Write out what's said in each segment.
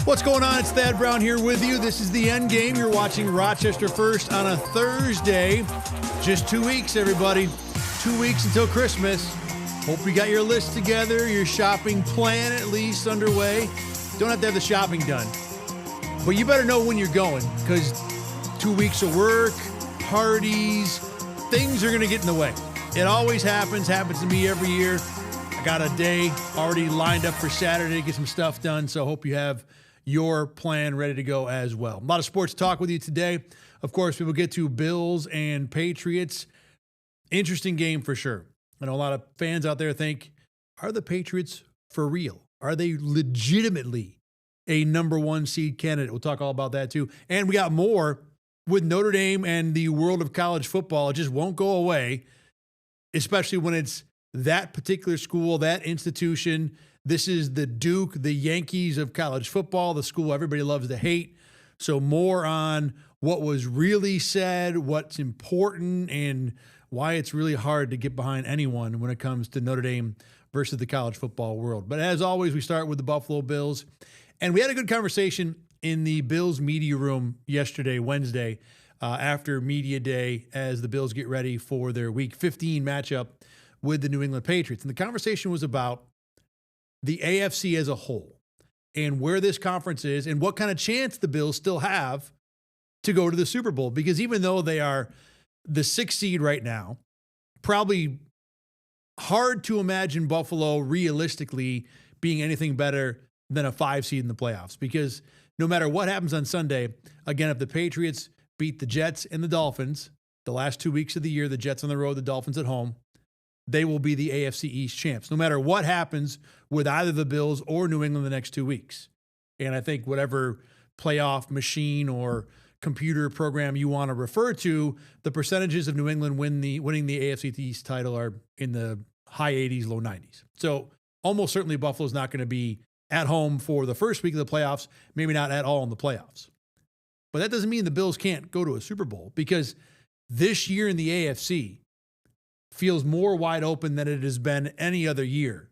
What's going on? It's Thad Brown here with you. This is the Endgame. You're watching Rochester First on a Thursday. Just 2 weeks, everybody. 2 weeks until Christmas. Hope you got your list together, your shopping plan at least underway. Don't have to have the shopping done. But you better know when you're going, because 2 weeks of work, parties, things are going to get in the way. It always happens to me every year. I got a day already lined up for Saturday to get some stuff done, so hope you have your plan ready to go as well. A lot of sports talk with you today. Of course, we will get to Bills and Patriots. Interesting game for sure. I know a lot of fans out there think, are the Patriots for real? Are they legitimately a number one seed candidate? We'll talk all about that too. And we got more with Notre Dame and the world of college football. It just won't go away, especially when it's that particular school, that institution. This is the Duke, the Yankees of college football, the school everybody loves to hate. So more on what was really said, what's important, and why it's really hard to get behind anyone when it comes to Notre Dame versus the college football world. But as always, we start with the Buffalo Bills. And we had a good conversation in the Bills media room yesterday, Wednesday, after media day, as the Bills get ready for their Week 15 matchup with the New England Patriots. And the conversation was about the AFC as a whole and where this conference is and what kind of chance the Bills still have to go to the Super Bowl. Because even though they are the 6th seed right now, probably hard to imagine Buffalo realistically being anything better than a 5 seed in the playoffs. Because no matter what happens on Sunday, again, if the Patriots beat the Jets and the Dolphins, the last 2 weeks of the year, the Jets on the road, the Dolphins at home, they will be the AFC East champs, no matter what happens with either the Bills or New England the next 2 weeks. And I think whatever playoff machine or computer program you want to refer to, the percentages of New England winning the AFC East title are in the high 80s, low 90s. So almost certainly Buffalo's not going to be at home for the first week of the playoffs, maybe not at all in the playoffs. But that doesn't mean the Bills can't go to a Super Bowl, because this year in the AFC feels more wide open than it has been any other year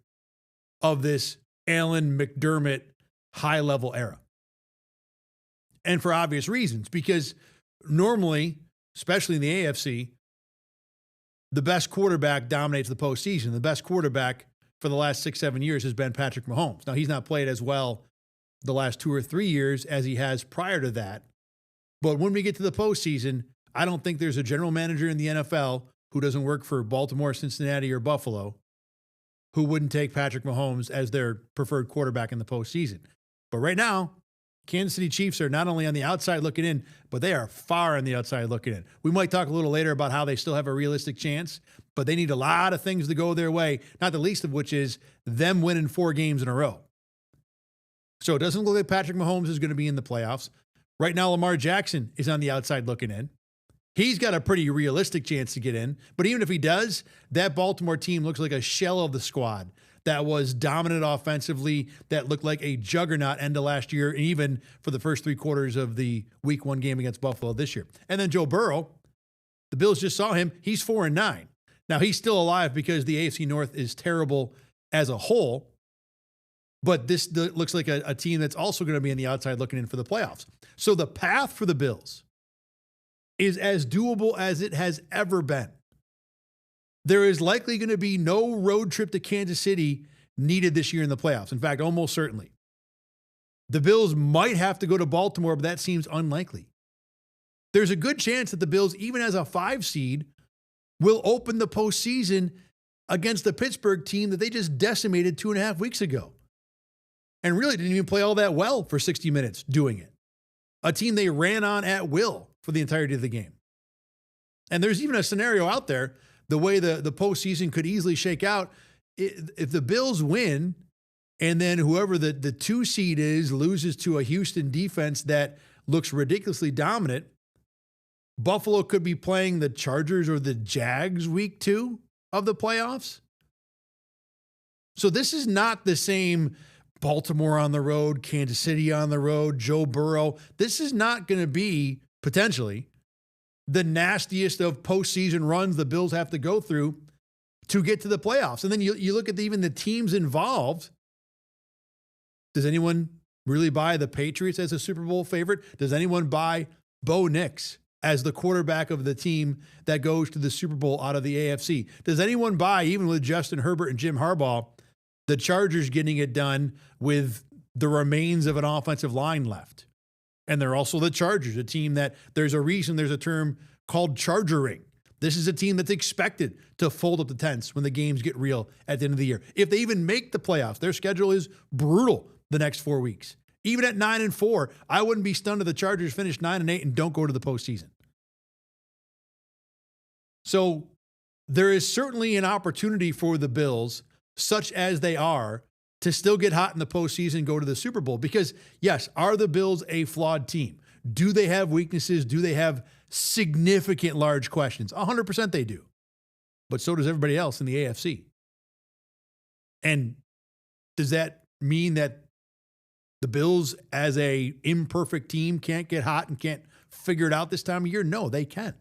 of this Allen McDermott high-level era. And for obvious reasons, because normally, especially in the AFC, the best quarterback dominates the postseason. The best quarterback for the last 6-7 years has been Patrick Mahomes. Now, he's not played as well the last 2 or 3 years as he has prior to that. But when we get to the postseason, I don't think there's a general manager in the NFL who doesn't work for Baltimore, Cincinnati, or Buffalo who wouldn't take Patrick Mahomes as their preferred quarterback in the postseason. But right now, Kansas City Chiefs are not only on the outside looking in, but they are far on the outside looking in. We might talk a little later about how they still have a realistic chance, but they need a lot of things to go their way, not the least of which is them winning 4 games in a row. So it doesn't look like Patrick Mahomes is going to be in the playoffs. Right now, Lamar Jackson is on the outside looking in. He's got a pretty realistic chance to get in, but even if he does, that Baltimore team looks like a shell of the squad that was dominant offensively, that looked like a juggernaut end of last year, and even for the first 3 quarters of the Week 1 game against Buffalo this year. And then Joe Burrow, the Bills just saw him. He's 4-9. Now, he's still alive because the AFC North is terrible as a whole, but this looks like a team that's also going to be on the outside looking in for the playoffs. So the path for the Bills is as doable as it has ever been. There is likely going to be no road trip to Kansas City needed this year in the playoffs. In fact, almost certainly. The Bills might have to go to Baltimore, but that seems unlikely. There's a good chance that the Bills, even as a 5 seed, will open the postseason against the Pittsburgh team that they just decimated 2.5 weeks ago. And really didn't even play all that well for 60 minutes doing it. A team they ran on at will for the entirety of the game. And there's even a scenario out there, the way the postseason could easily shake out, if the Bills win and then whoever the 2 seed is loses to a Houston defense that looks ridiculously dominant, Buffalo could be playing the Chargers or the Jags week 2 of the playoffs. So this is not the same Baltimore on the road, Kansas City on the road, Joe Burrow. This is not going to be, potentially, the nastiest of postseason runs the Bills have to go through to get to the playoffs. And then you look at even the teams involved. Does anyone really buy the Patriots as a Super Bowl favorite? Does anyone buy Bo Nix as the quarterback of the team that goes to the Super Bowl out of the AFC? Does anyone buy, even with Justin Herbert and Jim Harbaugh, the Chargers getting it done with the remains of an offensive line left? And they're also the Chargers, a team that there's a term called chargering. This is a team that's expected to fold up the tents when the games get real at the end of the year. If they even make the playoffs, their schedule is brutal the next 4 weeks. Even at 9-4, I wouldn't be stunned if the Chargers finish 9-8 and don't go to the postseason. So there is certainly an opportunity for the Bills, such as they are, to still get hot in the postseason and go to the Super Bowl. Because, yes, are the Bills a flawed team? Do they have weaknesses? Do they have significant large questions? 100% they do. But so does everybody else in the AFC. And does that mean that the Bills as a imperfect team can't get hot and can't figure it out this time of year? No, they can.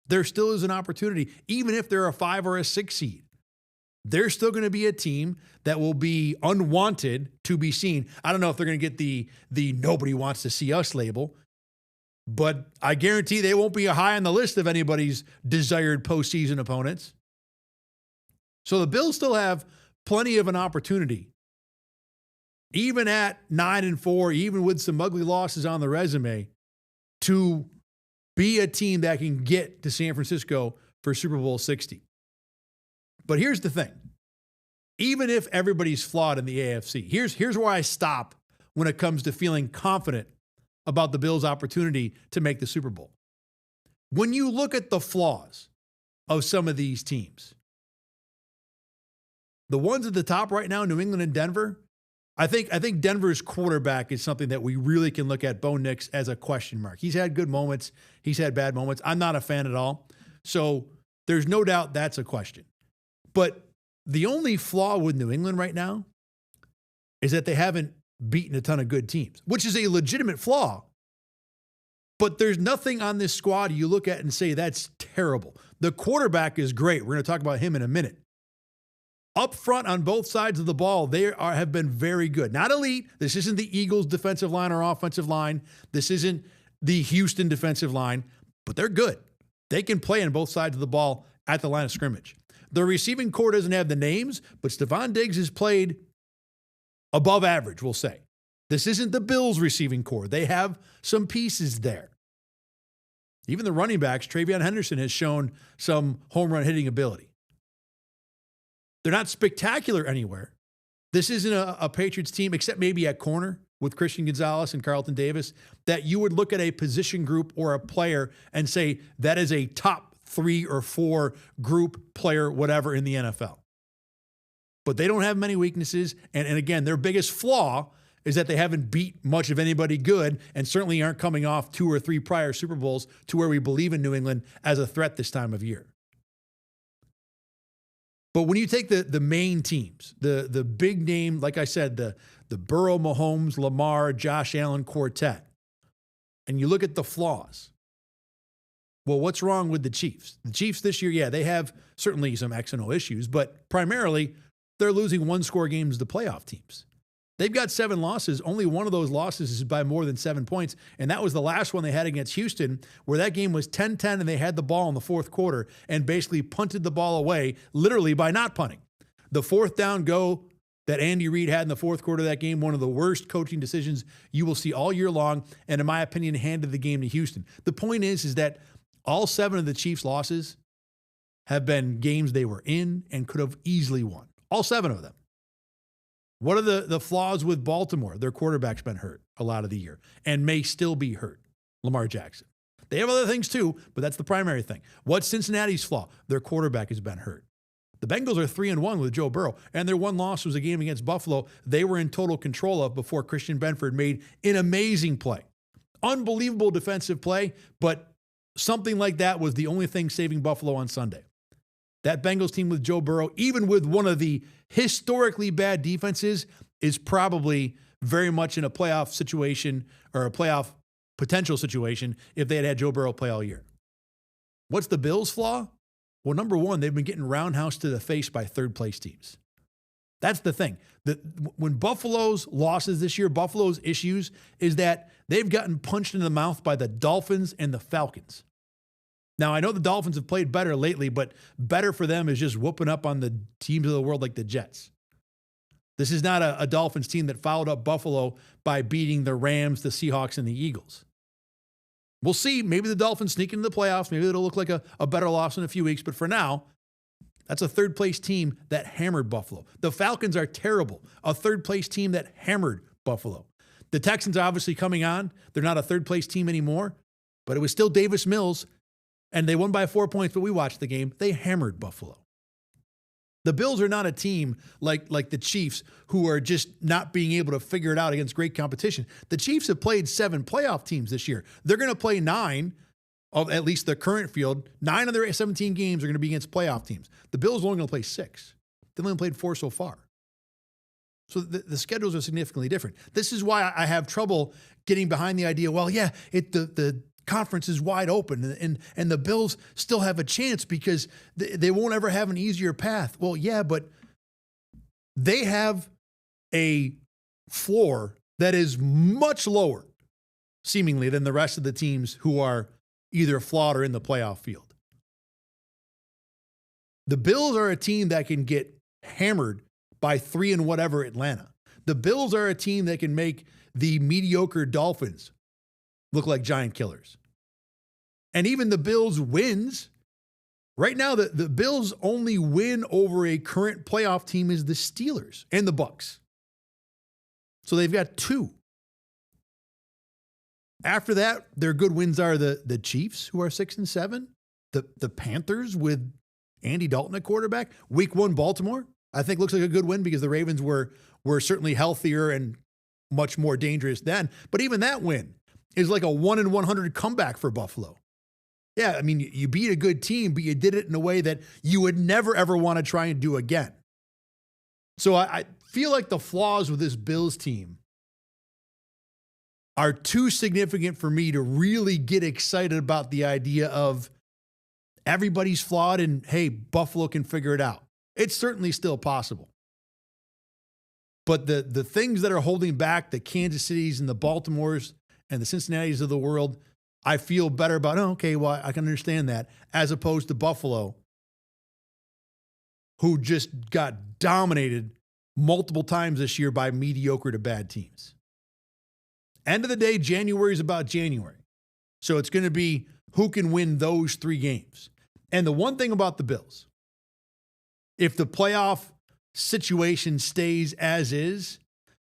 There still is an opportunity, even if they're a 5 or a 6 seed. They're still going to be a team that will be unwanted to be seen. I don't know if they're going to get the nobody wants to see us label, but I guarantee they won't be high on the list of anybody's desired postseason opponents. So the Bills still have plenty of an opportunity, even at 9-4, even with some ugly losses on the resume, to be a team that can get to San Francisco for Super Bowl 60. But here's the thing. Even if everybody's flawed in the AFC, here's where I stop when it comes to feeling confident about the Bills' opportunity to make the Super Bowl. When you look at the flaws of some of these teams, the ones at the top right now, New England and Denver, I think Denver's quarterback is something that we really can look at Bo Nix as a question mark. He's had good moments. He's had bad moments. I'm not a fan at all. So there's no doubt that's a question. But the only flaw with New England right now is that they haven't beaten a ton of good teams, which is a legitimate flaw. But there's nothing on this squad you look at and say that's terrible. The quarterback is great. We're going to talk about him in a minute. Up front on both sides of the ball, have been very good. Not elite. This isn't the Eagles' defensive line or offensive line. This isn't the Houston defensive line, but they're good. They can play on both sides of the ball at the line of scrimmage. The receiving core doesn't have the names, but Stephon Diggs has played above average, we'll say. This isn't the Bills' receiving core. They have some pieces there. Even the running backs, Travion Henderson has shown some home run hitting ability. They're not spectacular anywhere. This isn't a Patriots team, except maybe at corner with Christian Gonzalez and Carlton Davis, that you would look at a position group or a player and say that is a top 3 or 4 group player, whatever, in the NFL. But they don't have many weaknesses. And again, their biggest flaw is that they haven't beat much of anybody good and certainly aren't coming off 2 or 3 prior Super Bowls to where we believe in New England as a threat this time of year. But when you take the main teams, the big name, like I said, the Burrow, Mahomes, Lamar, Josh Allen quartet, and you look at the flaws, well, what's wrong with the Chiefs? The Chiefs this year, yeah, they have certainly some X and O issues, but primarily they're losing one-score games to playoff teams. They've got 7 losses. Only one of those losses is by more than 7 points, and that was the last one they had against Houston, where that game was 10-10 and they had the ball in the fourth quarter and basically punted the ball away, literally by not punting. The fourth down go that Andy Reid had in the fourth quarter of that game, one of the worst coaching decisions you will see all year long, and in my opinion, handed the game to Houston. The point is that all 7 of the Chiefs' losses have been games they were in and could have easily won. All 7 of them. What are the flaws with Baltimore? Their quarterback's been hurt a lot of the year and may still be hurt, Lamar Jackson. They have other things too, but that's the primary thing. What's Cincinnati's flaw? Their quarterback has been hurt. The Bengals are 3-1 with Joe Burrow, and their one loss was a game against Buffalo they were in total control of before Christian Benford made an amazing play. Unbelievable defensive play, but something like that was the only thing saving Buffalo on Sunday. That Bengals team with Joe Burrow, even with one of the historically bad defenses, is probably very much in a playoff situation or a playoff potential situation if they had had Joe Burrow play all year. What's the Bills' flaw? Well, number one, they've been getting roundhouse to the face by third-place teams. That's the thing. When Buffalo's losses this year, Buffalo's issues is that they've gotten punched in the mouth by the Dolphins and the Falcons. Now, I know the Dolphins have played better lately, but better for them is just whooping up on the teams of the world like the Jets. This is not a Dolphins team that followed up Buffalo by beating the Rams, the Seahawks, and the Eagles. We'll see. Maybe the Dolphins sneak into the playoffs. Maybe it'll look like a better loss in a few weeks. But for now, that's a third-place team that hammered Buffalo. The Falcons are terrible. A third-place team that hammered Buffalo. The Texans are obviously coming on. They're not a third-place team anymore. But it was still Davis Mills, and they won by 4 points, but we watched the game. They hammered Buffalo. The Bills are not a team like the Chiefs who are just not being able to figure it out against great competition. The Chiefs have played 7 playoff teams this year. They're going to play 9 of at least the current field. 9 of their 17 games are going to be against playoff teams. The Bills are only going to play 6. They've only played 4 so far. So the schedules are significantly different. This is why I have trouble getting behind the idea, well, yeah, the conference is wide open and the Bills still have a chance because they won't ever have an easier path. Well, yeah, but they have a floor that is much lower, seemingly, than the rest of the teams who are either flawed or in the playoff field. The Bills are a team that can get hammered by 3 and whatever Atlanta. The Bills are a team that can make the mediocre Dolphins look like giant killers. And even the Bills' wins, right now, the Bills' only win over a current playoff team is the Steelers and the Bucs. So they've got 2. After that, their good wins are the Chiefs, who are 6 and 7, the Panthers with Andy Dalton at quarterback. Week 1, Baltimore, I think looks like a good win because the Ravens were certainly healthier and much more dangerous then. But even that win is like a 1-100 comeback for Buffalo. Yeah, I mean, you beat a good team, but you did it in a way that you would never, ever want to try and do again. So I feel like the flaws with this Bills team are too significant for me to really get excited about the idea of everybody's flawed and, hey, Buffalo can figure it out. It's certainly still possible. But the things that are holding back the Kansas Cities and the Baltimores and the Cincinnatis of the world, I feel better about, okay, well, I can understand that, as opposed to Buffalo, who just got dominated multiple times this year by mediocre to bad teams. End of the day, January is about January. So it's going to be who can win those 3 games. And the one thing about the Bills, if the playoff situation stays as is,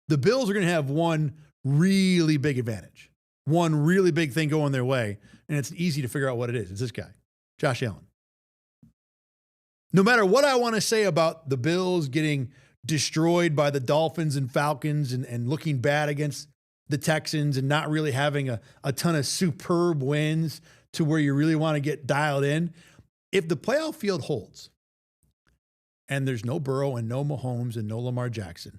the Bills are going to have one really big advantage. One really big thing going their way, and it's easy to figure out what it is. It's this guy, Josh Allen. No matter what I want to say about the Bills getting destroyed by the Dolphins and Falcons and looking bad against the Texans and not really having a ton of superb wins to where you really want to get dialed in, if the playoff field holds and there's no Burrow and no Mahomes and no Lamar Jackson,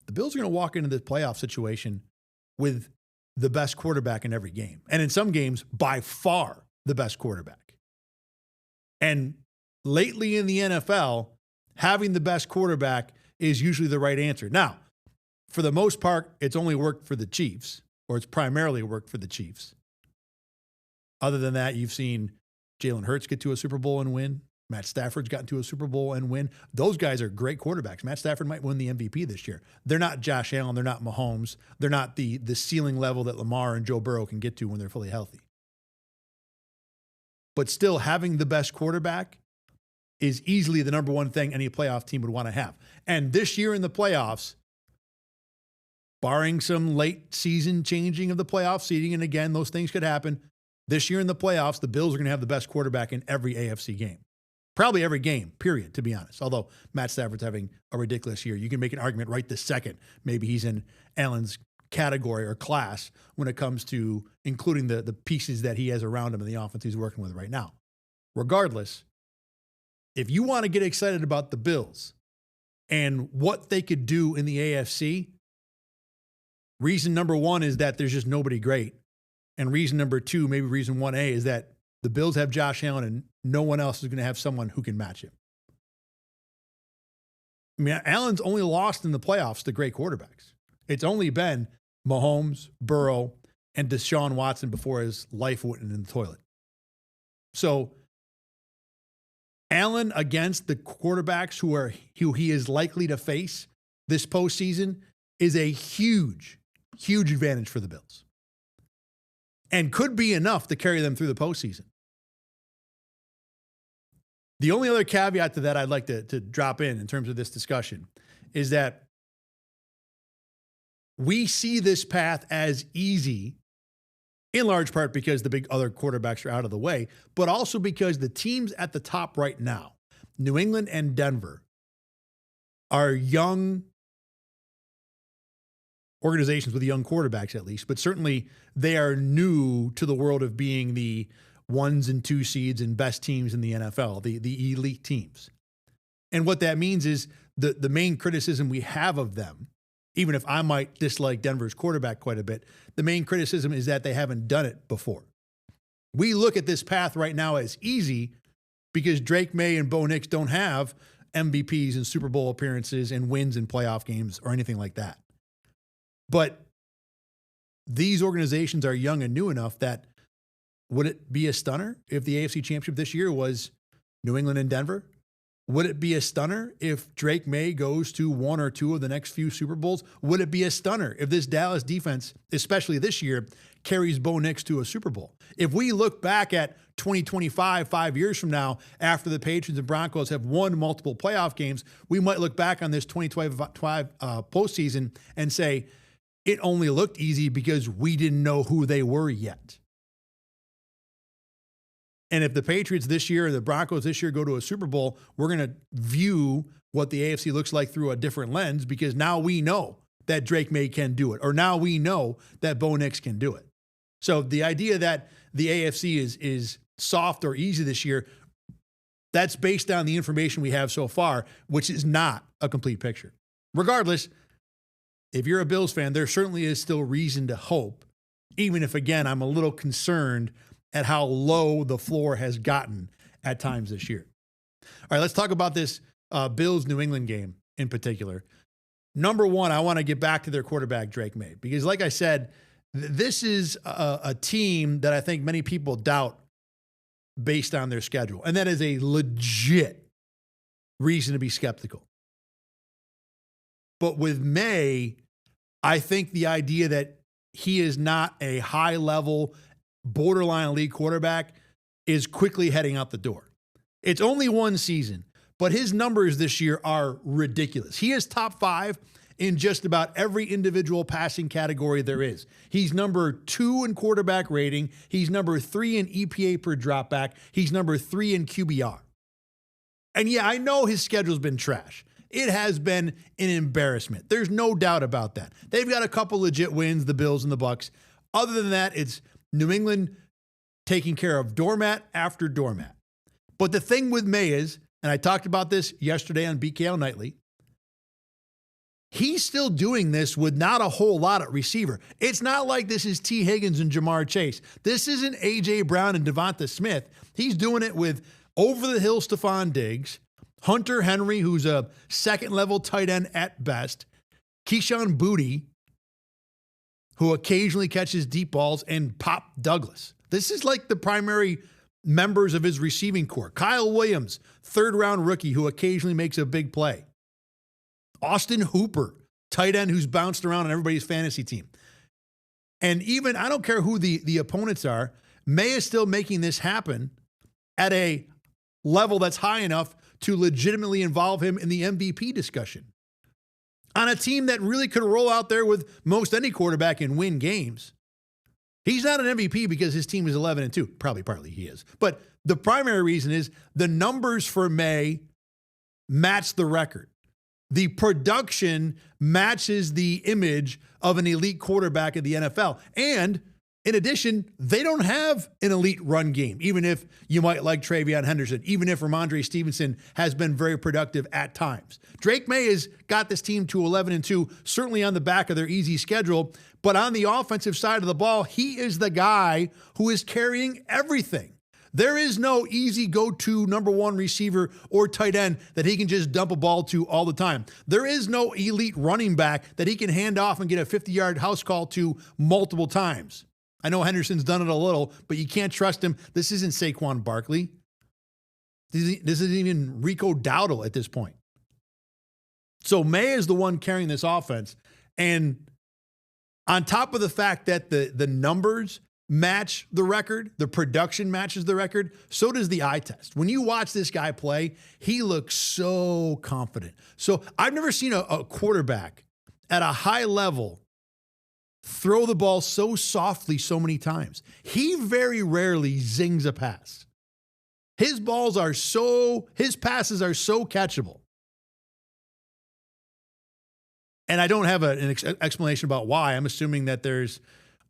the Bills are going to walk into this playoff situation with the best quarterback in every game. And in some games, by far the best quarterback. And lately in the NFL, having the best quarterback is usually the right answer. Now, for the most part, it's only worked for the Chiefs, or it's primarily worked for the Chiefs. Other than that, you've seen Jalen Hurts get to a Super Bowl and win. Matt Stafford's gotten to a Super Bowl and win. Those guys are great quarterbacks. Matt Stafford might win the MVP this year. They're not Josh Allen. They're not Mahomes. They're not the ceiling level that Lamar and Joe Burrow can get to when they're fully healthy. But still, having the best quarterback is easily the number one thing any playoff team would want to have. And this year in the playoffs, barring some late season changing of the playoff seeding, and again, those things could happen, this year in the playoffs, the Bills are going to have the best quarterback in every AFC game. Probably every game, period, to be honest. Although Matt Stafford's having a ridiculous year. You can make an argument right this second. Maybe he's in Allen's category or class when it comes to including the pieces that he has around him in the offense he's working with right now. Regardless, if you want to get excited about the Bills and what they could do in the AFC, reason number 1 is that there's just nobody great. And reason number 2, maybe reason 1A, is that the Bills have Josh Allen and no one else is going to have someone who can match him. I mean, Allen's only lost in the playoffs to great quarterbacks. It's only been Mahomes, Burrow, and Deshaun Watson before his life went in the toilet. So Allen against the quarterbacks who he is likely to face this postseason is a huge, huge advantage for the Bills. And could be enough to carry them through the postseason. The only other caveat to that I'd like to drop in terms of this discussion is that we see this path as easy, in large part because the big other quarterbacks are out of the way, but also because the teams at the top right now, New England and Denver, are young organizations with young quarterbacks at least, but certainly they are new to the world of being the 1s and 2 seeds and best teams in the NFL, the elite teams. And what that means is the main criticism we have of them, even if I might dislike Denver's quarterback quite a bit, the main criticism is that they haven't done it before. We look at this path right now as easy because Drake May and Bo Nix don't have MVPs and Super Bowl appearances and wins in playoff games or anything like that. But these organizations are young and new enough that would it be a stunner if the AFC Championship this year was New England and Denver? Would it be a stunner if Drake May goes to 1 or 2 of the next few Super Bowls? Would it be a stunner if this Dallas defense, especially this year, carries Bo Nix to a Super Bowl? If we look back at 2025, 5 years from now, after the Patriots and Broncos have won multiple playoff games, we might look back on this 2025 postseason and say, it only looked easy because we didn't know who they were yet. And if the Patriots this year or the Broncos this year go to a Super Bowl, we're going to view what the AFC looks like through a different lens because now we know that Drake May can do it, or now we know that Bo Nix can do it. So the idea that the AFC is soft or easy this year, that's based on the information we have so far, which is not a complete picture. Regardless, if you're a Bills fan, there certainly is still reason to hope, even if, again, I'm a little concerned at how low the floor has gotten at times this year. All right, let's talk about this Bills-New England game in particular. Number one, I want to get back to their quarterback, Drake May, because like I said, this is a team that I think many people doubt based on their schedule, and that is a legit reason to be skeptical. But with May, I think the idea that he is not a high-level, borderline elite quarterback is quickly heading out the door. It's only one season, but his numbers this year are ridiculous. He is top 5 in just about every individual passing category there is. He's number 2 in quarterback rating. He's number 3 in EPA per dropback. He's number 3 in QBR. And yeah, I know his schedule's been trash. It has been an embarrassment. There's no doubt about that. They've got a couple legit wins, the Bills and the Bucs. Other than that, it's New England taking care of doormat after doormat. But the thing with May is, and I talked about this yesterday on BKL Nightly, he's still doing this with not a whole lot at receiver. It's not like this is T. Higgins and Jamar Chase. This isn't A.J. Brown and Devonta Smith. He's doing it with over-the-hill Stephon Diggs, Hunter Henry, who's a second-level tight end at best, Keyshawn Boutte, who occasionally catches deep balls, and Pop Douglas. This is like the primary members of his receiving corps. Kyle Williams, third-round rookie who occasionally makes a big play. Austin Hooper, tight end who's bounced around on everybody's fantasy team. And even, I don't care who the opponents are, May is still making this happen at a level that's high enough to legitimately involve him in the MVP discussion. On a team that really could roll out there with most any quarterback and win games. He's not an MVP because his team is 11-2. Probably partly he is. But the primary reason is the numbers for May match the record. The production matches the image of an elite quarterback in the NFL. And in addition, they don't have an elite run game, even if you might like Travion Henderson, even if Ramondre Stevenson has been very productive at times. Drake May has got this team to 11-2, certainly on the back of their easy schedule. But on the offensive side of the ball, he is the guy who is carrying everything. There is no easy go-to number one receiver or tight end that he can just dump a ball to all the time. There is no elite running back that he can hand off and get a 50-yard house call to multiple times. I know Henderson's done it a little, but you can't trust him. This isn't Saquon Barkley. This isn't even Rico Dowdle at this point. So May is the one carrying this offense. And on top of the fact that the numbers match the record, the production matches the record, so does the eye test. When you watch this guy play, he looks so confident. So I've never seen a quarterback at a high level throw the ball so softly so many times. He very rarely zings a pass. His passes are so catchable. And I don't have an explanation about why. I'm assuming that there's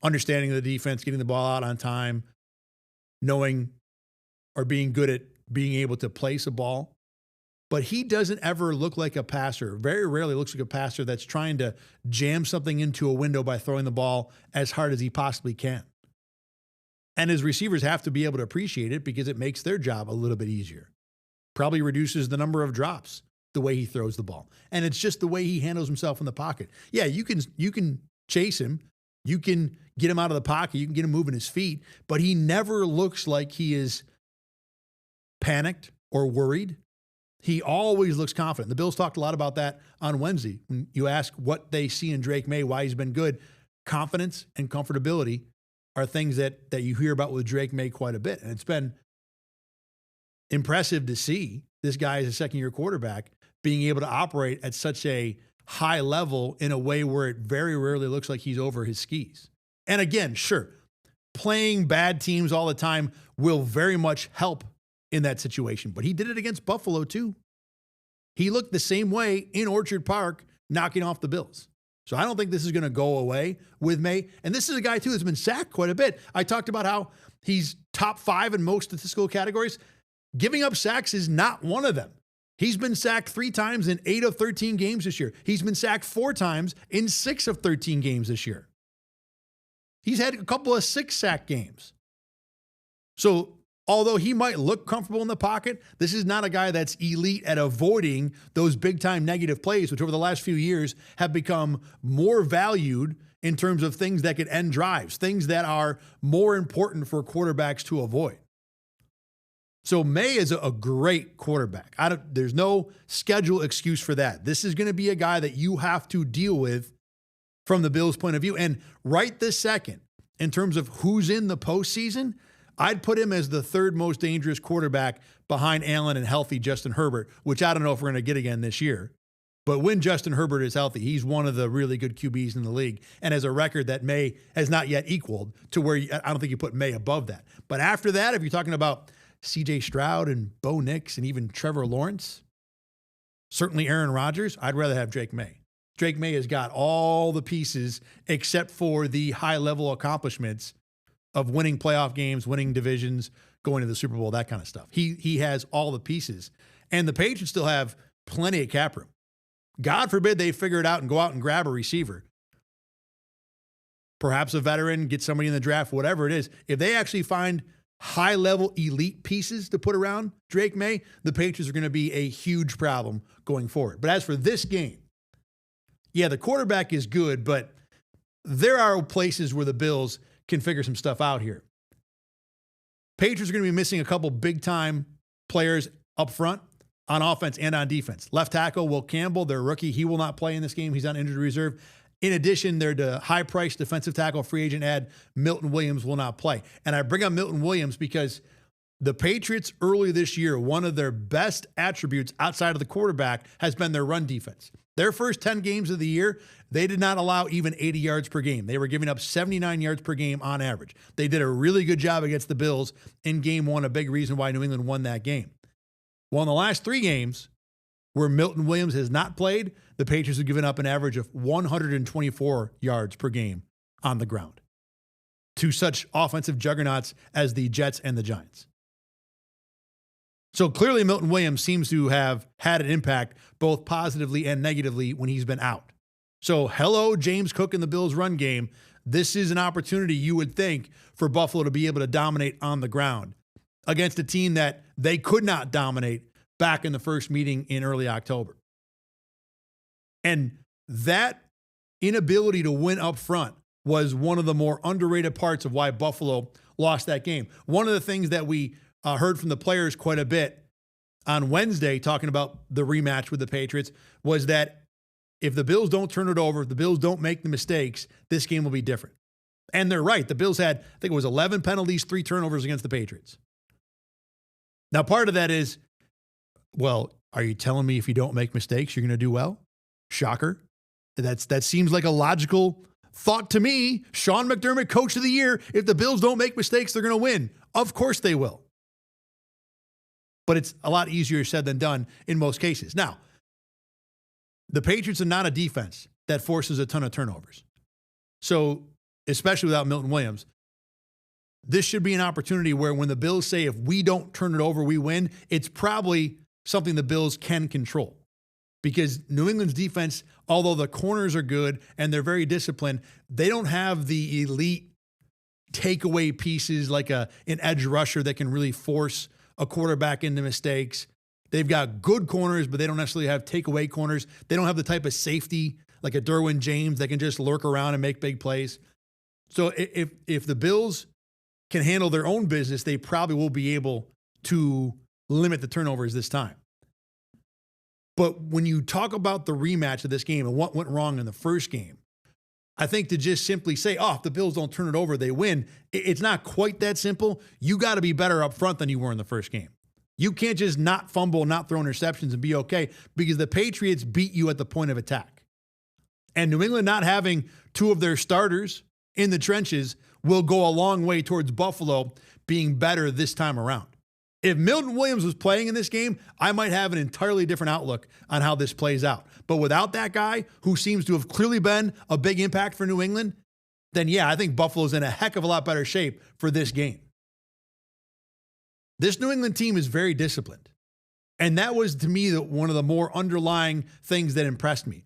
understanding of the defense, getting the ball out on time, knowing or being good at being able to place a ball. But he doesn't ever look like a passer. Very rarely looks like a passer that's trying to jam something into a window by throwing the ball as hard as he possibly can. And his receivers have to be able to appreciate it because it makes their job a little bit easier. Probably reduces the number of drops the way he throws the ball. And it's just the way he handles himself in the pocket. Yeah, you can chase him. You can get him out of the pocket. You can get him moving his feet. But he never looks like he is panicked or worried. He always looks confident. The Bills talked a lot about that on Wednesday. When you ask what they see in Drake May, why he's been good, confidence and comfortability are things that you hear about with Drake May quite a bit. And it's been impressive to see this guy as a second-year quarterback being able to operate at such a high level in a way where it very rarely looks like he's over his skis. And again, sure, playing bad teams all the time will very much help in that situation. But he did it against Buffalo too. He looked the same way in Orchard Park, knocking off the Bills. So I don't think this is going to go away with May. And this is a guy too that's been sacked quite a bit. I talked about how he's top 5 in most statistical categories. Giving up sacks is not one of them. He's been sacked 3 times in 8 of 13 games this year. He's been sacked 4 times in 6 of 13 games this year. He's had a couple of 6-sack games. So although he might look comfortable in the pocket, this is not a guy that's elite at avoiding those big-time negative plays, which over the last few years have become more valued in terms of things that could end drives, things that are more important for quarterbacks to avoid. So May is a great quarterback. There's no schedule excuse for that. This is going to be a guy that you have to deal with from the Bills' point of view. And right this second, in terms of who's in the postseason, I'd put him as the 3rd most dangerous quarterback behind Allen and healthy Justin Herbert, which I don't know if we're going to get again this year. But when Justin Herbert is healthy, he's one of the really good QBs in the league and has a record that May has not yet equaled to where I don't think you put May above that. But after that, if you're talking about C.J. Stroud and Bo Nix and even Trevor Lawrence, certainly Aaron Rodgers, I'd rather have Drake May. Drake May has got all the pieces except for the high-level accomplishments of winning playoff games, winning divisions, going to the Super Bowl, that kind of stuff. He has all the pieces. And the Patriots still have plenty of cap room. God forbid they figure it out and go out and grab a receiver. Perhaps a veteran, get somebody in the draft, whatever it is. If they actually find high-level elite pieces to put around Drake May, the Patriots are going to be a huge problem going forward. But as for this game, yeah, the quarterback is good, but there are places where the Bills can figure some stuff out here. Patriots are going to be missing a couple big-time players up front on offense and on defense. Left tackle, Will Campbell, their rookie, he will not play in this game. He's on injured reserve. In addition, their high-priced defensive tackle free agent add, Milton Williams, will not play. And I bring up Milton Williams because the Patriots early this year, one of their best attributes outside of the quarterback has been their run defense. Their first 10 games of the year, they did not allow even 80 yards per game. They were giving up 79 yards per game on average. They did a really good job against the Bills in game 1, a big reason why New England won that game. Well, in the last 3 games where Milton Williams has not played, the Patriots have given up an average of 124 yards per game on the ground to such offensive juggernauts as the Jets and the Giants. So clearly Milton Williams seems to have had an impact both positively and negatively when he's been out. So hello, James Cook in the Bills run game. This is an opportunity, you would think, for Buffalo to be able to dominate on the ground. against a team that they could not dominate back in the first meeting in early October. And that inability to win up front was one of the more underrated parts of why Buffalo lost that game. One of the things that we heard from the players quite a bit on Wednesday, talking about the rematch with the Patriots, was that if the Bills don't turn it over, if the Bills don't make the mistakes, this game will be different. And they're right. The Bills had, I think it was 11 penalties, 3 turnovers against the Patriots. Now, part of that is, well, are you telling me if you don't make mistakes, you're going to do well? Shocker. That seems like a logical thought to me. Sean McDermott, coach of the year. If the Bills don't make mistakes, they're going to win. Of course they will. But it's a lot easier said than done in most cases. Now, the Patriots are not a defense that forces a ton of turnovers. So, especially without Milton Williams, this should be an opportunity where when the Bills say if we don't turn it over, we win, it's probably something the Bills can control. Because New England's defense, although the corners are good and they're very disciplined, they don't have the elite takeaway pieces like an edge rusher that can really force a quarterback into mistakes. They've got good corners, but they don't necessarily have takeaway corners. They don't have the type of safety like a Derwin James that can just lurk around and make big plays. So if the Bills can handle their own business, they probably will be able to limit the turnovers this time. But when you talk about the rematch of this game and what went wrong in the first game, I think to just simply say, oh, if the Bills don't turn it over, they win, it's not quite that simple. You got to be better up front than you were in the first game. You can't just not fumble, not throw interceptions and be okay, because the Patriots beat you at the point of attack. And New England not having 2 of their starters in the trenches will go a long way towards Buffalo being better this time around. If Milton Williams was playing in this game, I might have an entirely different outlook on how this plays out. But without that guy, who seems to have clearly been a big impact for New England, then yeah, I think Buffalo's in a heck of a lot better shape for this game. This New England team is very disciplined. And that was, to me, one of the more underlying things that impressed me.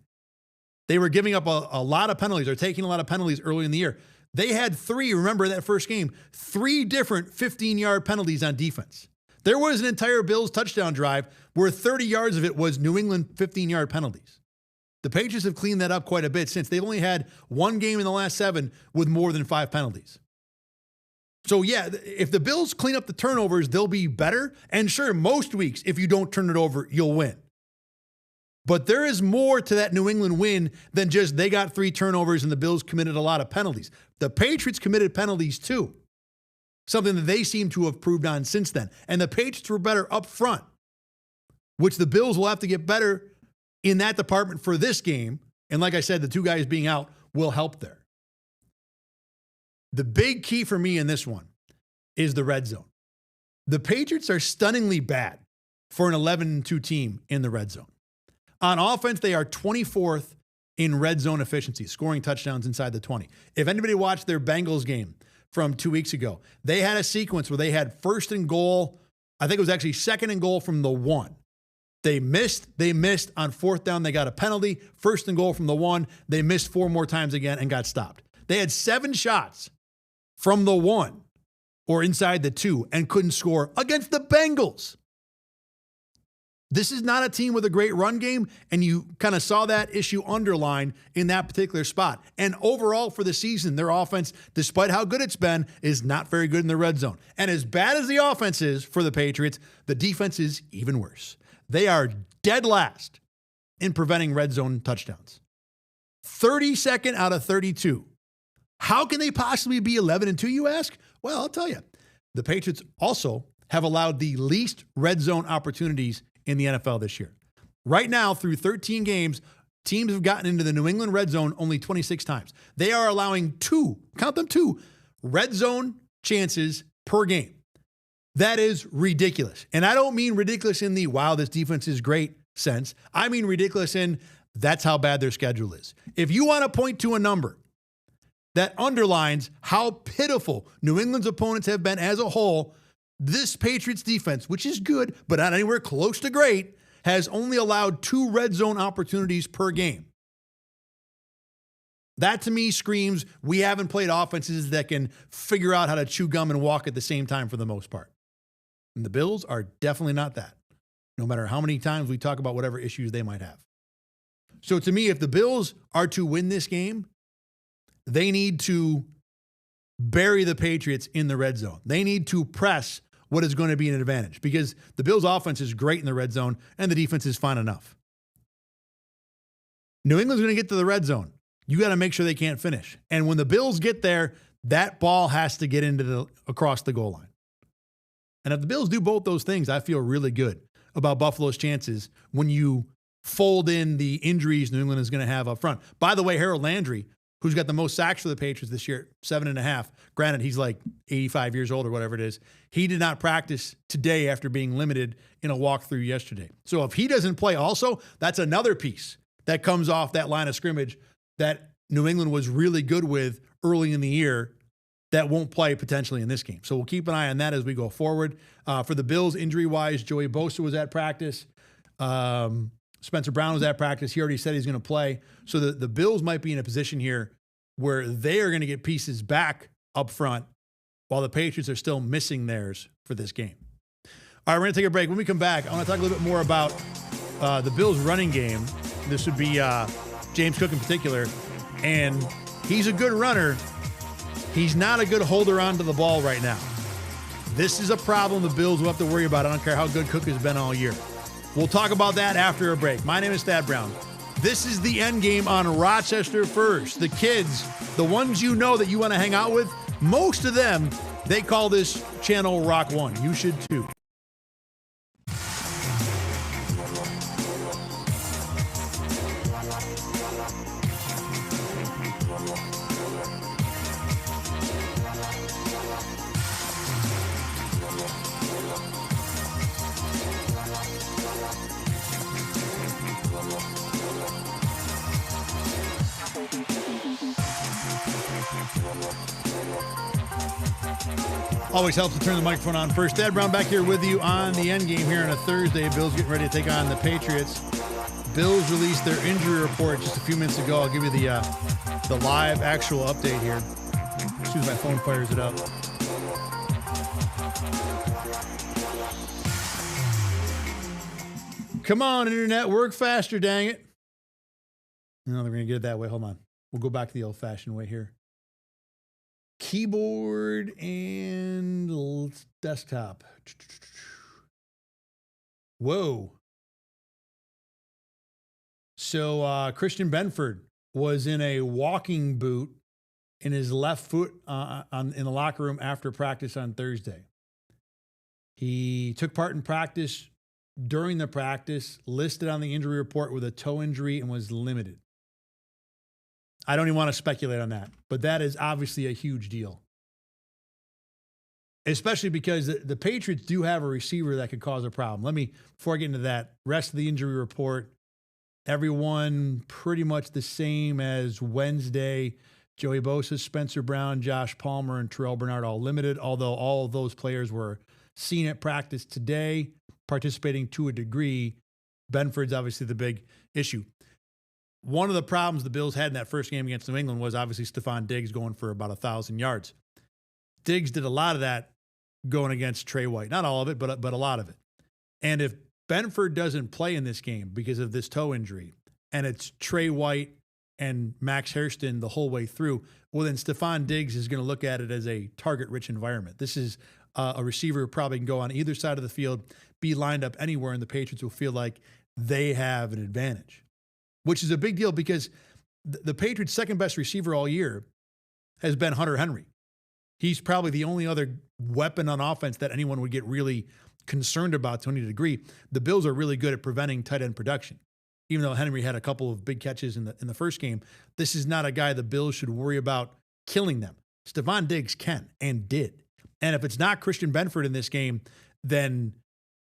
They were giving up a lot of penalties or taking a lot of penalties early in the year. They had 3, remember that first game, 3 different 15-yard penalties on defense. There was an entire Bills touchdown drive where 30 yards of it was New England 15-yard penalties. The Patriots have cleaned that up quite a bit since they've only had 1 game in the last 7 with more than 5 penalties. So yeah, if the Bills clean up the turnovers, they'll be better. And sure, most weeks, if you don't turn it over, you'll win. But there is more to that New England win than just they got 3 turnovers and the Bills committed a lot of penalties. The Patriots committed penalties too. Something that they seem to have proved on since then. And the Patriots were better up front, which the Bills will have to get better in that department for this game. And like I said, the 2 guys being out will help there. The big key for me in this one is the red zone. The Patriots are stunningly bad for an 11-2 team in the red zone. On offense, they are 24th in red zone efficiency, scoring touchdowns inside the 20. If anybody watched their Bengals game from 2 weeks ago, they had a sequence where they had 1st and goal. I think it was actually 2nd and goal from the 1. They missed on 4th down. They got a penalty. 1st and goal from the 1. They missed 4 more times again and got stopped. They had 7 shots from the 1 or inside the 2 and couldn't score against the Bengals. This is not a team with a great run game, and you kind of saw that issue underlined in that particular spot. And overall for the season, their offense, despite how good it's been, is not very good in the red zone. And as bad as the offense is for the Patriots, the defense is even worse. They are dead last in preventing red zone touchdowns. 32nd out of 32. How can they possibly be 11-2, you ask? Well, I'll tell you. The Patriots also have allowed the least red zone opportunities in the NFL this year. Right now, through 13 games, teams have gotten into the New England red zone only 26 times. They are allowing 2, count them 2, red zone chances per game. That is ridiculous. And I don't mean ridiculous in the, wow, this defense is great sense. I mean ridiculous in, that's how bad their schedule is. If you want to point to a number that underlines how pitiful New England's opponents have been as a whole, this Patriots defense, which is good, but not anywhere close to great, has only allowed 2 red zone opportunities per game. That to me screams we haven't played offenses that can figure out how to chew gum and walk at the same time for the most part. And the Bills are definitely not that, no matter how many times we talk about whatever issues they might have. So to me, if the Bills are to win this game, they need to bury the Patriots in the red zone. They need to press what is going to be an advantage because the Bills' offense is great in the red zone and the defense is fine enough. New England's going to get to the red zone. You got to make sure they can't finish. And when the Bills get there, that ball has to get across the goal line. And if the Bills do both those things, I feel really good about Buffalo's chances when you fold in the injuries New England is going to have up front. By the way, Harold Landry, who's got the most sacks for the Patriots this year, 7.5. Granted, he's like 85 years old or whatever it is. He did not practice today after being limited in a walkthrough yesterday. So if he doesn't play also, that's another piece that comes off that line of scrimmage that New England was really good with early in the year that won't play potentially in this game. So we'll keep an eye on that as we go forward. For the Bills, injury-wise, Joey Bosa was at practice. Spencer Brown was at practice. He already said he's going to play. So the Bills might be in a position here where they are going to get pieces back up front while the Patriots are still missing theirs for this game. All right, we're going to take a break. When we come back, I want to talk a little bit more about the Bills' running game. This would be James Cook in particular. And he's a good runner. He's not a good holder onto the ball right now. This is a problem the Bills will have to worry about. I don't care how good Cook has been all year. We'll talk about that after a break. My name is Thad Brown. This is the Endgame on Rochester First. The kids, the ones you know that you want to hang out with, most of them, they call this channel Rock One. You should too. Always helps to turn the microphone on first. Thad Brown back here with you on the Endgame here on a Thursday. Bills getting ready to take on the Patriots. Bills released their injury report just a few minutes ago. I'll give you the live actual update here as soon as my phone fires it up. Come on, Internet. Work faster, dang it. No, they're going to get it that way. Hold on. We'll go back to the old-fashioned way here. Keyboard and desktop. Whoa. So Christian Benford was in a walking boot in his left foot in the locker room after practice on Thursday. He took part in practice during the practice, listed on the injury report with a toe injury, and was limited. I don't even want to speculate on that, but that is obviously a huge deal. Especially because the Patriots do have a receiver that could cause a problem. Before I get into that, rest of the injury report, everyone pretty much the same as Wednesday. Joey Bosa, Spencer Brown, Josh Palmer, and Terrell Bernard all limited, although all of those players were seen at practice today, participating to a degree. Benford's obviously the big issue. One of the problems the Bills had in that first game against New England was obviously Stephon Diggs going for about 1,000 yards. Diggs did a lot of that going against Trey White. Not all of it, but a lot of it. And if Benford doesn't play in this game because of this toe injury, and it's Trey White and Max Hairston the whole way through, well, then Stephon Diggs is going to look at it as a target-rich environment. This is a receiver who probably can go on either side of the field, be lined up anywhere, and the Patriots will feel like they have an advantage, which is a big deal because the Patriots' second-best receiver all year has been Hunter Henry. He's probably the only other weapon on offense that anyone would get really concerned about to any degree. The Bills are really good at preventing tight end production. Even though Henry had a couple of big catches in the first game, this is not a guy the Bills should worry about killing them. Stephon Diggs can and did. And if it's not Christian Benford in this game, then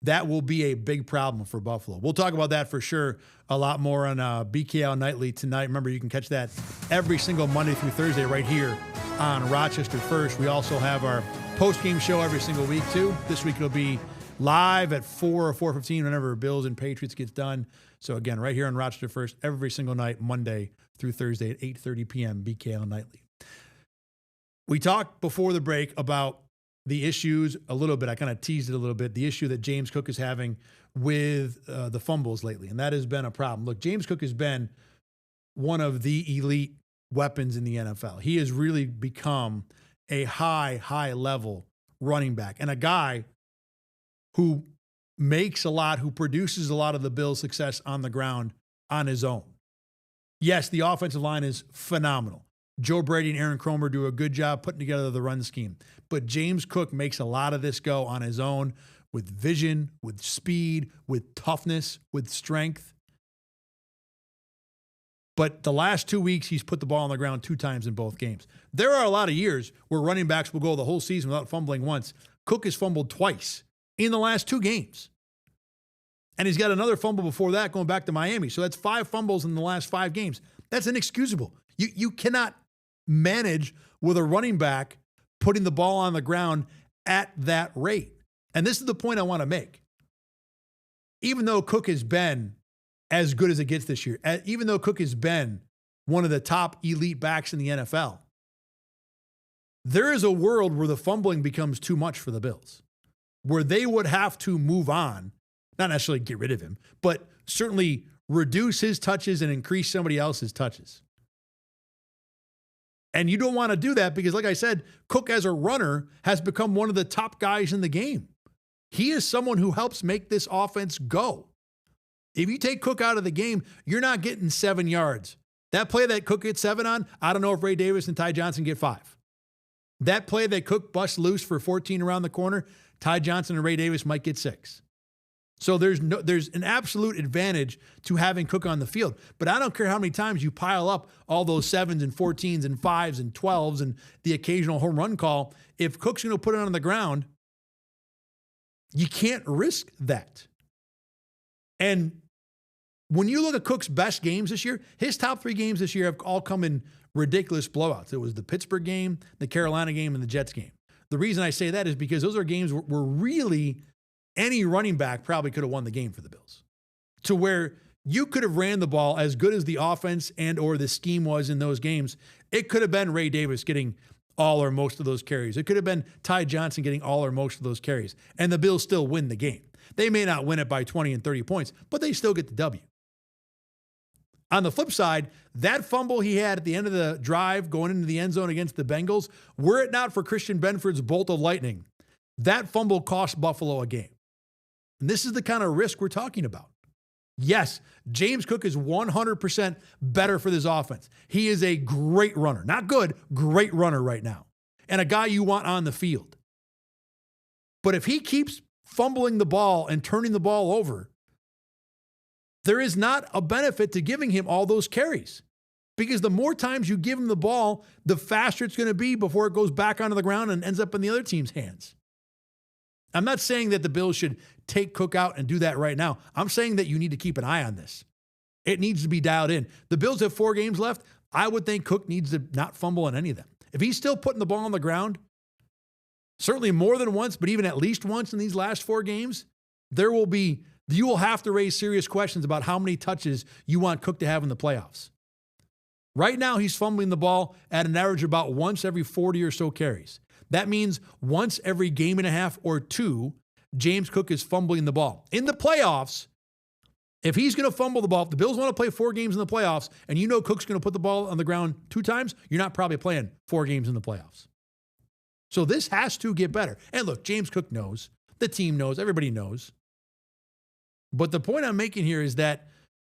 that will be a big problem for Buffalo. We'll talk about that for sure a lot more on BKL Nightly tonight. Remember, you can catch that every single Monday through Thursday right here on Rochester First. We also have our post-game show every single week, too. This week it'll be live at 4 or 4:15 whenever Bills and Patriots gets done. So, again, right here on Rochester First every single night, Monday through Thursday at 8:30 p.m., BKL Nightly. We talked before the break about the issues a little bit. I kind of teased it a little bit. The issue that James Cook is having with the fumbles lately, and that has been a problem. Look, James Cook has been one of the elite weapons in the NFL. He has really become a high level running back and a guy who makes a lot, who produces a lot of the Bills' success on the ground on his own. Yes, the offensive line is phenomenal. Joe Brady and Aaron Cromer do a good job putting together the run scheme. But James Cook makes a lot of this go on his own with vision, with speed, with toughness, with strength. But the last 2 weeks, he's put the ball on the ground 2 times in both games. There are a lot of years where running backs will go the whole season without fumbling once. Cook has fumbled twice in the last 2 games. And he's got another fumble before that going back to Miami. So that's 5 fumbles in the last 5 games. That's inexcusable. You cannot manage with a running back putting the ball on the ground at that rate. And this is the point I want to make. Even though Cook has been as good as it gets this year, even though Cook has been one of the top elite backs in the NFL, there is a world where the fumbling becomes too much for the Bills, where they would have to move on, not necessarily get rid of him, but certainly reduce his touches and increase somebody else's touches. And you don't want to do that because, like I said, Cook as a runner has become one of the top guys in the game. He is someone who helps make this offense go. If you take Cook out of the game, you're not getting 7 yards. That play that Cook gets 7 on, I don't know if Ray Davis and Ty Johnson get 5. That play that Cook busts loose for 14 around the corner, Ty Johnson and Ray Davis might get 6. So there's an absolute advantage to having Cook on the field. But I don't care how many times you pile up all those 7s and 14s and 5s and 12s and the occasional home run call. If Cook's going to put it on the ground, you can't risk that. And when you look at Cook's best games this year, his top 3 games this year have all come in ridiculous blowouts. It was the Pittsburgh game, the Carolina game, and the Jets game. The reason I say that is because those are games where really any running back probably could have won the game for the Bills, to where you could have ran the ball as good as the offense and or the scheme was in those games. It could have been Ray Davis getting all or most of those carries. It could have been Ty Johnson getting all or most of those carries, and the Bills still win the game. They may not win it by 20 and 30 points, but they still get the W. On the flip side, that fumble he had at the end of the drive going into the end zone against the Bengals, were it not for Christian Benford's bolt of lightning, that fumble cost Buffalo a game. And this is the kind of risk we're talking about. Yes, James Cook is 100% better for this offense. He is a great runner. Not good, great runner right now. And a guy you want on the field. But if he keeps fumbling the ball and turning the ball over, there is not a benefit to giving him all those carries. Because the more times you give him the ball, the faster it's going to be before it goes back onto the ground and ends up in the other team's hands. I'm not saying that the Bills should take Cook out and do that right now. I'm saying that you need to keep an eye on this. It needs to be dialed in. The Bills have 4 games left. I would think Cook needs to not fumble in any of them. If he's still putting the ball on the ground, certainly more than once, but even at least once in these last 4 games, you will have to raise serious questions about how many touches you want Cook to have in the playoffs. Right now, he's fumbling the ball at an average of about once every 40 or so carries. That means once every game and a half or 2, James Cook is fumbling the ball. In the playoffs, if he's going to fumble the ball, if the Bills want to play 4 games in the playoffs, and you know Cook's going to put the ball on the ground 2 times, you're not probably playing 4 games in the playoffs. So this has to get better. And look, James Cook knows. The team knows. Everybody knows. But the point I'm making here is that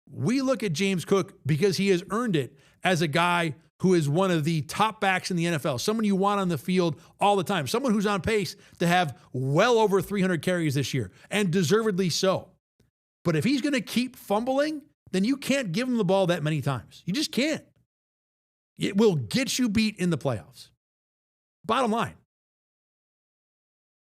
we look at James Cook because he has earned it as a guy who is one of the top backs in the NFL, someone you want on the field all the time, someone who's on pace to have well over 300 carries this year, and deservedly so. But if he's going to keep fumbling, then you can't give him the ball that many times. You just can't. It will get you beat in the playoffs. Bottom line.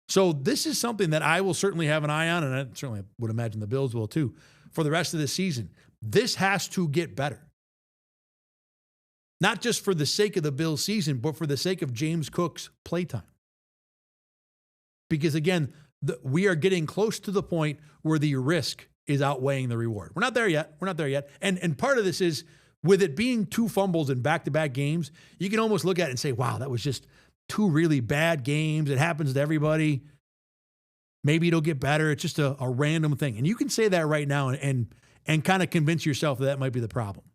So this is something that I will certainly have an eye on, and I certainly would imagine the Bills will too, for the rest of the season. This has to get better. Not just for the sake of the Bills season, but for the sake of James Cook's playtime. Because again, we are getting close to the point where the risk is outweighing the reward. We're not there yet. And part of this is, with it being 2 fumbles in back-to-back games, you can almost look at it and say, wow, that was just 2 really bad games. It happens to everybody. Maybe it'll get better. It's just a random thing. And you can say that right now and kind of convince yourself that might be the problem.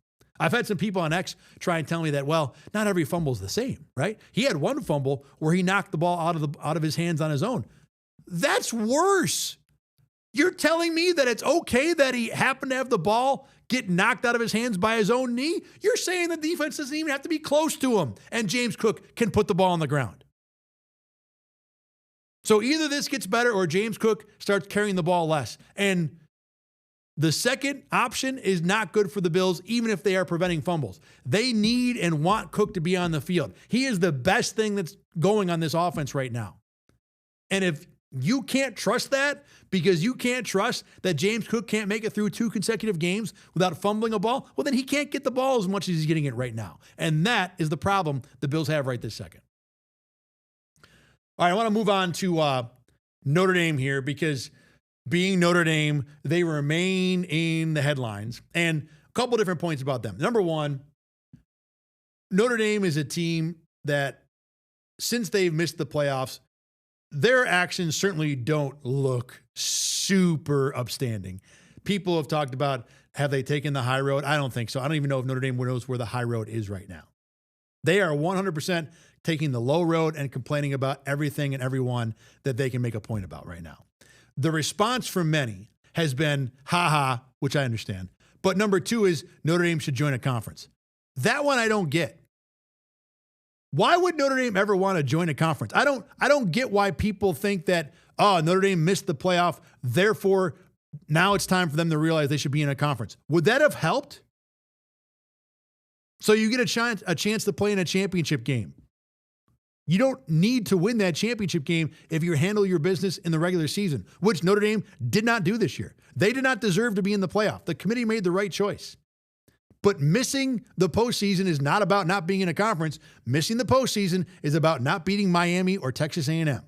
I've had some people on X try and tell me that, well, not every fumble is the same, right? He had one fumble where he knocked the ball out of his hands on his own. That's worse. You're telling me that it's okay that he happened to have the ball get knocked out of his hands by his own knee? You're saying the defense doesn't even have to be close to him, and James Cook can put the ball on the ground. So either this gets better or James Cook starts carrying the ball less. And the second option is not good for the Bills, even if they are preventing fumbles. They need and want Cook to be on the field. He is the best thing that's going on this offense right now. And if you can't trust that because you can't trust that James Cook can't make it through 2 consecutive games without fumbling a ball, well, then he can't get the ball as much as he's getting it right now. And that is the problem the Bills have right this second. All right, I want to move on to Notre Dame here because being Notre Dame, they remain in the headlines. And a couple different points about them. Number one, Notre Dame is a team that since they've missed the playoffs, their actions certainly don't look super upstanding. People have talked about, have they taken the high road? I don't think so. I don't even know if Notre Dame knows where the high road is right now. They are 100% taking the low road and complaining about everything and everyone that they can make a point about right now. The response from many has been, ha, which I understand. But number 2 is Notre Dame should join a conference. That one I don't get. Why would Notre Dame ever want to join a conference? I don't get why people think that, Notre Dame missed the playoff, therefore now it's time for them to realize they should be in a conference. Would that have helped? So you get a chance to play in a championship game. You don't need to win that championship game if you handle your business in the regular season, which Notre Dame did not do this year. They did not deserve to be in the playoff. The committee made the right choice. But missing the postseason is not about not being in a conference. Missing the postseason is about not beating Miami or Texas A&M.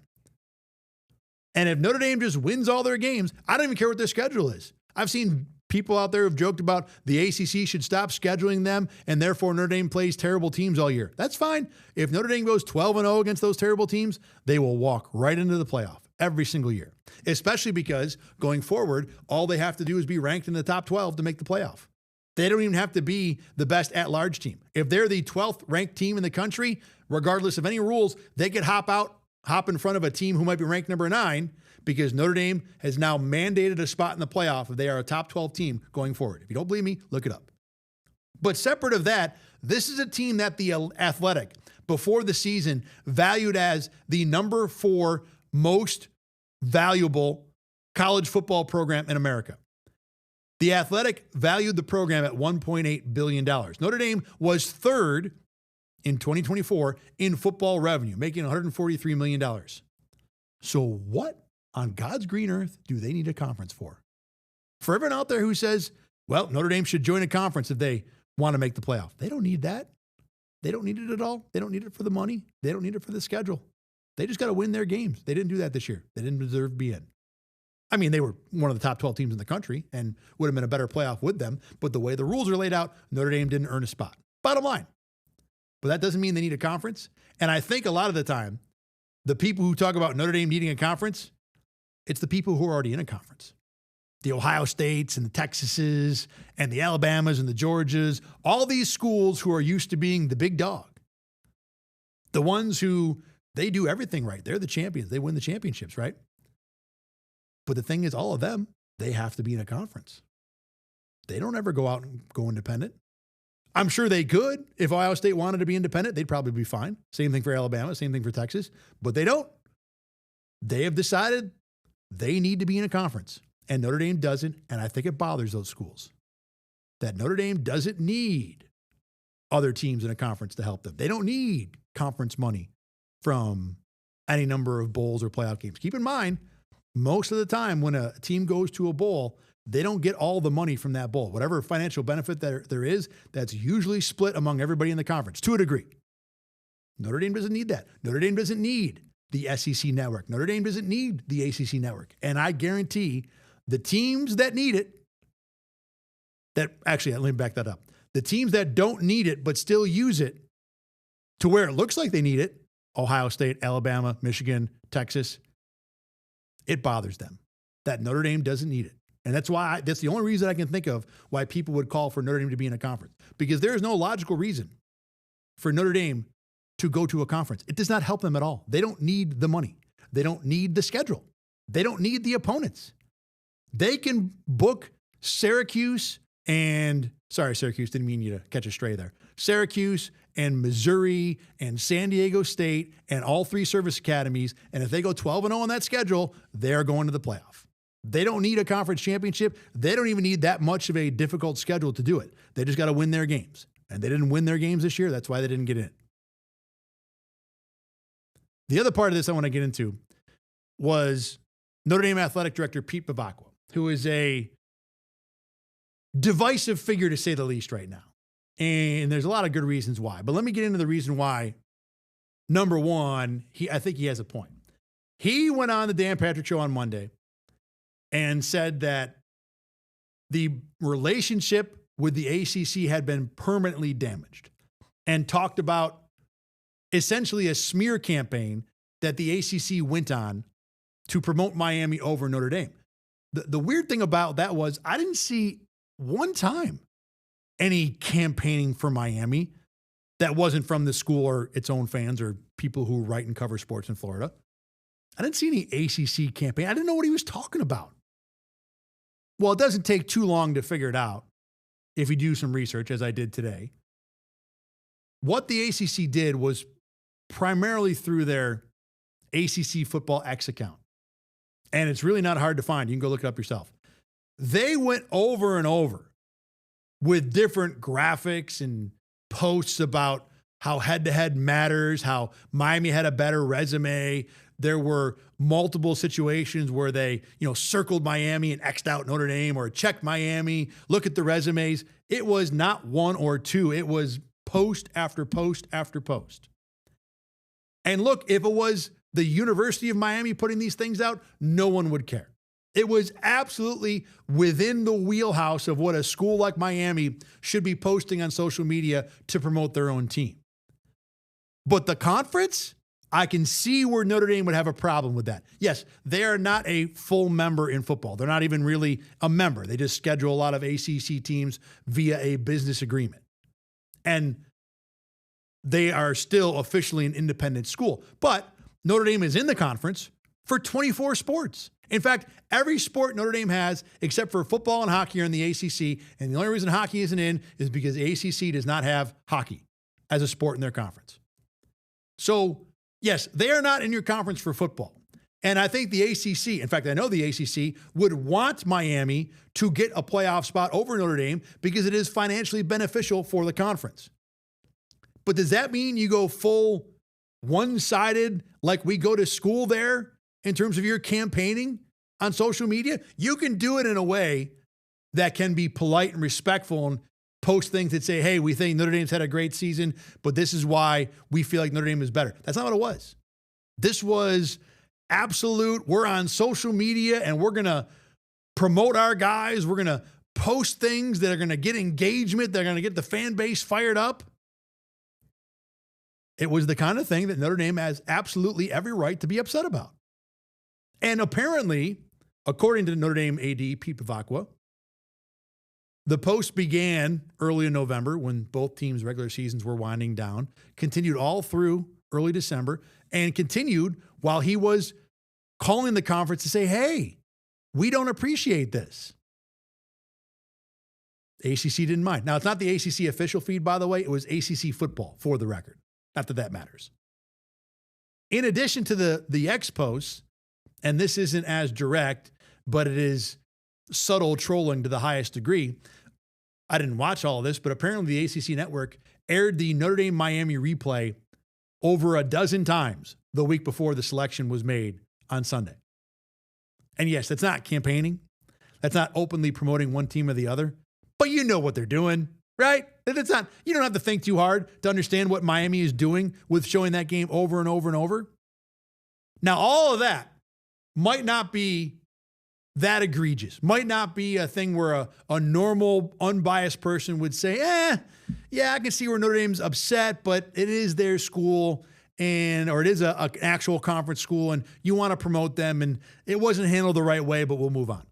And if Notre Dame just wins all their games, I don't even care what their schedule is. I've seen people out there who've joked about the ACC should stop scheduling them and therefore Notre Dame plays terrible teams all year. That's fine. If Notre Dame goes 12-0 against those terrible teams, they will walk right into the playoff every single year, especially because going forward, all they have to do is be ranked in the top 12 to make the playoff. They don't even have to be the best at-large team. If they're the 12th ranked team in the country, regardless of any rules, they could hop in front of a team who might be ranked number 9 because Notre Dame has now mandated a spot in the playoff if they are a top 12 team going forward. If you don't believe me, look it up. But separate of that, this is a team that the Athletic, before the season, valued as the number 4 most valuable college football program in America. The Athletic valued the program at $1.8 billion. Notre Dame was 3rd in 2024 in football revenue, making $143 million. So what on God's green earth do they need a conference for? For everyone out there who says, well, Notre Dame should join a conference if they want to make the playoff. They don't need that. They don't need it at all. They don't need it for the money. They don't need it for the schedule. They just got to win their games. They didn't do that this year. They didn't deserve to be in. I mean, they were one of the top 12 teams in the country and would have been a better playoff with them. But the way the rules are laid out, Notre Dame didn't earn a spot. Bottom line. But that doesn't mean they need a conference. And I think a lot of the time, the people who talk about Notre Dame needing a conference, it's the people who are already in a conference. The Ohio States and the Texases and the Alabamas and the Georgias, all these schools who are used to being the big dog. The ones who, they do everything right. They're the champions. They win the championships, right? But the thing is, all of them, they have to be in a conference. They don't ever go out and go independent. I'm sure they could. If Ohio State wanted to be independent, they'd probably be fine. Same thing for Alabama, same thing for Texas. But they don't. They have decided they need to be in a conference. And Notre Dame doesn't, and I think it bothers those schools. That Notre Dame doesn't need other teams in a conference to help them. They don't need conference money from any number of bowls or playoff games. Keep in mind, most of the time when a team goes to a bowl, they don't get all the money from that bowl. Whatever financial benefit there is, that's usually split among everybody in the conference to a degree. Notre Dame doesn't need that. Notre Dame doesn't need the SEC network. Notre Dame doesn't need the ACC network. And I guarantee the teams that need it, let me back that up. The teams that don't need it but still use it to where it looks like they need it, Ohio State, Alabama, Michigan, Texas. It bothers them that Notre Dame doesn't need it. And that's the only reason I can think of why people would call for Notre Dame to be in a conference. Because there is no logical reason for Notre Dame to go to a conference. It does not help them at all. They don't need the money. They don't need the schedule. They don't need the opponents. They can book Syracuse, didn't mean you to catch a stray there. Syracuse and Missouri and San Diego State and all three service academies. And if they go 12-0 on that schedule, they're going to the playoff. They don't need a conference championship. They don't even need that much of a difficult schedule to do it. They just got to win their games. And they didn't win their games this year. That's why they didn't get in. The other part of this I want to get into was Notre Dame athletic director Pete Bavacqua, who is a divisive figure to say the least right now. And there's a lot of good reasons why. But let me get into the reason why. Number one, I think he has a point. He went on the Dan Patrick Show on Monday and said that the relationship with the ACC had been permanently damaged and talked about essentially a smear campaign that the ACC went on to promote Miami over Notre Dame. The weird thing about that was I didn't see one time any campaigning for Miami that wasn't from the school or its own fans or people who write and cover sports in Florida. I didn't see any ACC campaign. I didn't know what he was talking about. Well, it doesn't take too long to figure it out if you do some research, as I did today. What the ACC did was primarily through their ACC Football X account. And it's really not hard to find. You can go look it up yourself. They went over and over with different graphics and posts about how head-to-head matters, how Miami had a better resume. There were multiple situations where they, circled Miami and X'd out Notre Dame or checked Miami, look at the resumes. It was not one or two. It was post after post after post. And look, if it was the University of Miami putting these things out, no one would care. It was absolutely within the wheelhouse of what a school like Miami should be posting on social media to promote their own team. But the conference, I can see where Notre Dame would have a problem with that. Yes, they are not a full member in football. They're not even really a member. They just schedule a lot of ACC teams via a business agreement. And they are still officially an independent school. But Notre Dame is in the conference for 24 sports. In fact, every sport Notre Dame has, except for football and hockey, are in the ACC. And the only reason hockey isn't in is because the ACC does not have hockey as a sport in their conference. So, yes, they are not in your conference for football. And I think the ACC, in fact, I know the ACC would want Miami to get a playoff spot over Notre Dame because it is financially beneficial for the conference. But does that mean you go full one-sided, like we go to school there in terms of your campaigning on social media? You can do it in a way that can be polite and respectful and post things that say, hey, we think Notre Dame's had a great season, but this is why we feel like Notre Dame is better. That's not what it was. This was absolute, we're on social media and we're going to promote our guys. We're going to post things that are going to get engagement. They're going to get the fan base fired up. It was the kind of thing that Notre Dame has absolutely every right to be upset about. And apparently, according to Notre Dame AD Pete Bavacqua, the post began early in November when both teams' regular seasons were winding down, continued all through early December, and continued while he was calling the conference to say, hey, we don't appreciate this. ACC didn't mind. Now, it's not the ACC official feed, by the way. It was ACC football, for the record. Not that that matters. In addition to the X posts, and this isn't as direct, but it is subtle trolling to the highest degree. I didn't watch all of this, but apparently the ACC network aired the Notre Dame Miami replay over a dozen times the week before the selection was made on Sunday. And yes, that's not campaigning. That's not openly promoting one team or the other, but you know what they're doing, right? It's not, you don't have to think too hard to understand what Miami is doing with showing that game over and over and over. Now, all of that might not be that egregious, might not be a thing where a normal, unbiased person would say, yeah, I can see where Notre Dame's upset, but it is their school, or it is an actual conference school and you want to promote them and it wasn't handled the right way, but we'll move on.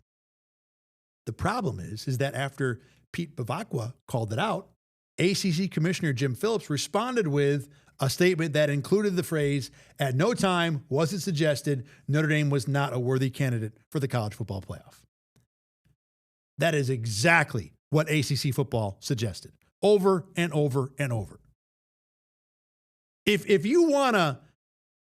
The problem is that after Pete Bavacqua called it out, ACC Commissioner Jim Phillips responded with a statement that included the phrase, "At no time was it suggested Notre Dame was not a worthy candidate for the college football playoff." That is exactly what ACC football suggested over and over and over. If you want to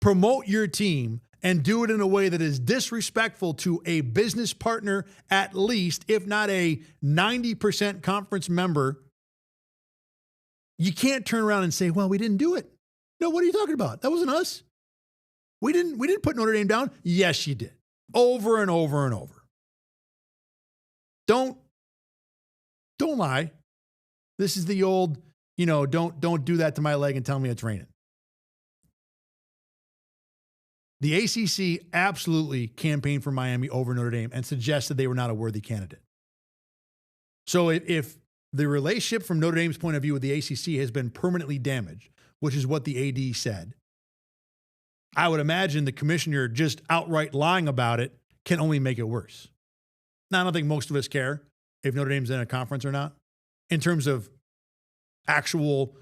promote your team and do it in a way that is disrespectful to a business partner, at least, if not a 90% conference member, you can't turn around and say, well, we didn't do it. No, what are you talking about? That wasn't us. We didn't put Notre Dame down. Yes, you did. Over and over and over. Don't lie. This is the old, don't do that to my leg and tell me it's raining. The ACC absolutely campaigned for Miami over Notre Dame and suggested they were not a worthy candidate. So if the relationship from Notre Dame's point of view with the ACC has been permanently damaged, which is what the AD said, I would imagine the commissioner just outright lying about it can only make it worse. Now, I don't think most of us care if Notre Dame's in a conference or not. In terms of actual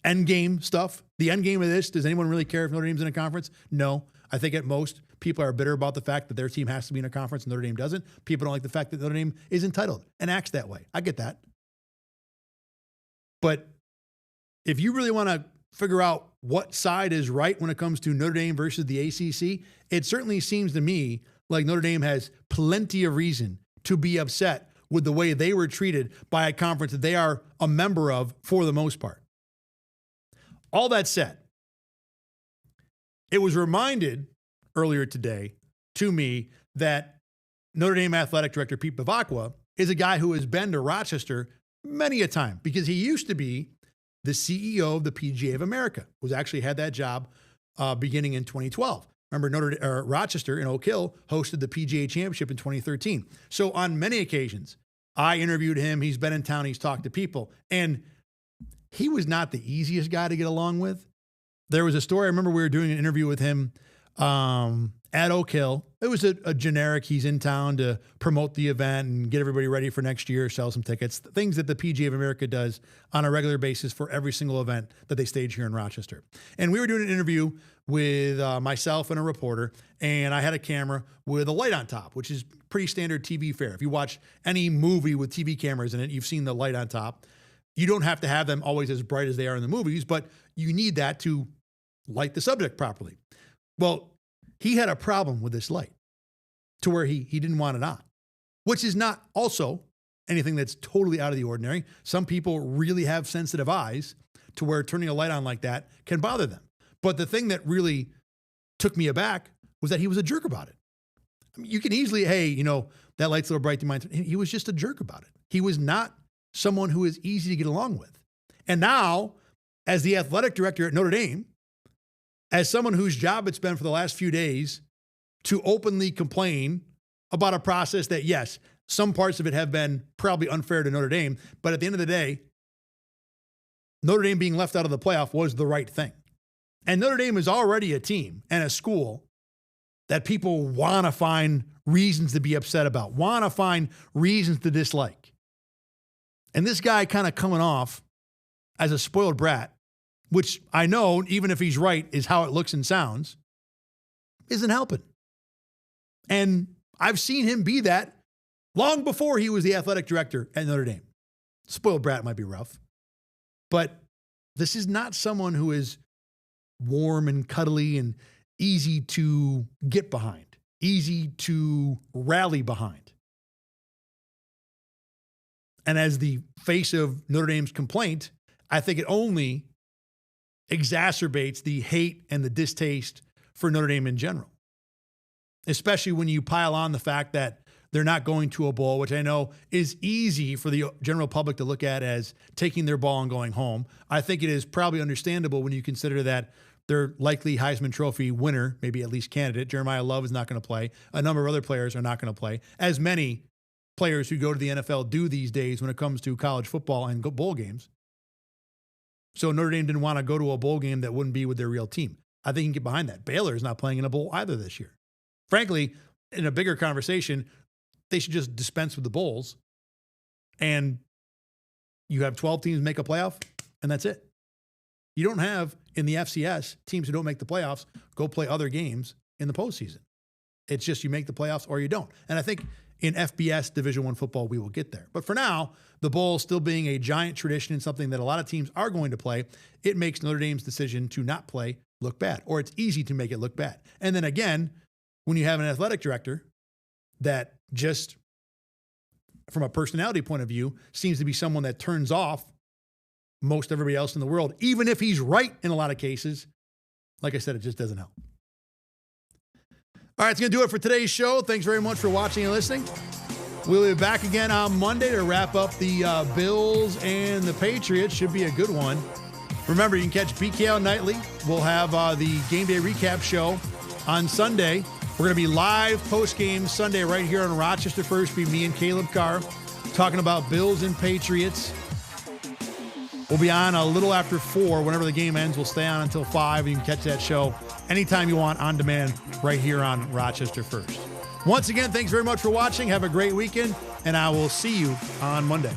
endgame stuff, the endgame of this, does anyone really care if Notre Dame's in a conference? No. I think at most, people are bitter about the fact that their team has to be in a conference and Notre Dame doesn't. People don't like the fact that Notre Dame is entitled and acts that way. I get that. But if you really want to figure out what side is right when it comes to Notre Dame versus the ACC, it certainly seems to me like Notre Dame has plenty of reason to be upset with the way they were treated by a conference that they are a member of for the most part. All that said, it was reminded earlier today to me that Notre Dame athletic director Pete Bavacqua is a guy who has been to Rochester many a time because he used to be the CEO of the PGA of America, who's actually had that job beginning in 2012. Remember, Rochester in Oak Hill hosted the PGA Championship in 2013. So on many occasions, I interviewed him. He's been in town. He's talked to people. And he was not the easiest guy to get along with. There was a story. I remember we were doing an interview with him at Oak Hill. It was a generic, he's in town to promote the event and get everybody ready for next year, sell some tickets, things that the PGA of America does on a regular basis for every single event that they stage here in Rochester. And we were doing an interview with myself and a reporter, and I had a camera with a light on top, which is pretty standard TV fare. If you watch any movie with TV cameras in it, you've seen the light on top. You don't have to have them always as bright as they are in the movies, but you need that to light the subject properly. Well, he had a problem with this light to where he didn't want it on, which is not also anything that's totally out of the ordinary. Some people really have sensitive eyes to where turning a light on like that can bother them. But the thing that really took me aback was that he was a jerk about it. I mean, you can easily, hey, that light's a little bright to mine. He was just a jerk about it. He was not someone who is easy to get along with. And now, as the athletic director at Notre Dame, as someone whose job it's been for the last few days to openly complain about a process that, yes, some parts of it have been probably unfair to Notre Dame, but at the end of the day, Notre Dame being left out of the playoff was the right thing. And Notre Dame is already a team and a school that people want to find reasons to be upset about, want to find reasons to dislike. And this guy kind of coming off as a spoiled brat, which I know, even if he's right, is how it looks and sounds, isn't helping. And I've seen him be that long before he was the athletic director at Notre Dame. Spoiled brat might be rough, but this is not someone who is warm and cuddly and easy to get behind, easy to rally behind. And as the face of Notre Dame's complaint, I think it only exacerbates the hate and the distaste for Notre Dame in general, especially when you pile on the fact that they're not going to a bowl, which I know is easy for the general public to look at as taking their ball and going home. I think it is probably understandable when you consider that their likely Heisman Trophy winner, maybe at least candidate, Jeremiah Love, is not going to play. A number of other players are not going to play, as many players who go to the NFL do these days when it comes to college football and bowl games. So Notre Dame didn't want to go to a bowl game that wouldn't be with their real team. I think you can get behind that. Baylor is not playing in a bowl either this year. Frankly, in a bigger conversation, they should just dispense with the bowls and you have 12 teams make a playoff and that's it. You don't have in the FCS teams who don't make the playoffs go play other games in the postseason. It's just you make the playoffs or you don't. And I think in FBS Division I football, we will get there. But for now, the bowl still being a giant tradition and something that a lot of teams are going to play, it makes Notre Dame's decision to not play look bad, or it's easy to make it look bad. And then again, when you have an athletic director that just, from a personality point of view, seems to be someone that turns off most everybody else in the world, even if he's right in a lot of cases, like I said, it just doesn't help. All right, it's going to do it for today's show. Thanks very much for watching and listening. We'll be back again on Monday to wrap up the Bills and the Patriots. Should be a good one. Remember, you can catch BKL Nightly. We'll have the Game Day Recap show on Sunday. We're going to be live post-game Sunday right here on Rochester First. Be me and Caleb Carr talking about Bills and Patriots. We'll be on a little after 4. Whenever the game ends, we'll stay on until 5. You can catch that show anytime you want on demand right here on Rochester First. Once again, thanks very much for watching. Have a great weekend, and I will see you on Monday.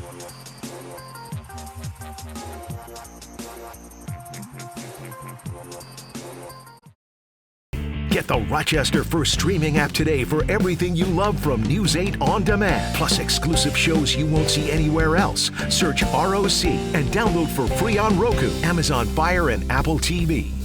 Get the Rochester First streaming app today for everything you love from News 8 On Demand, plus exclusive shows you won't see anywhere else. Search ROC and download for free on Roku, Amazon Fire, and Apple TV.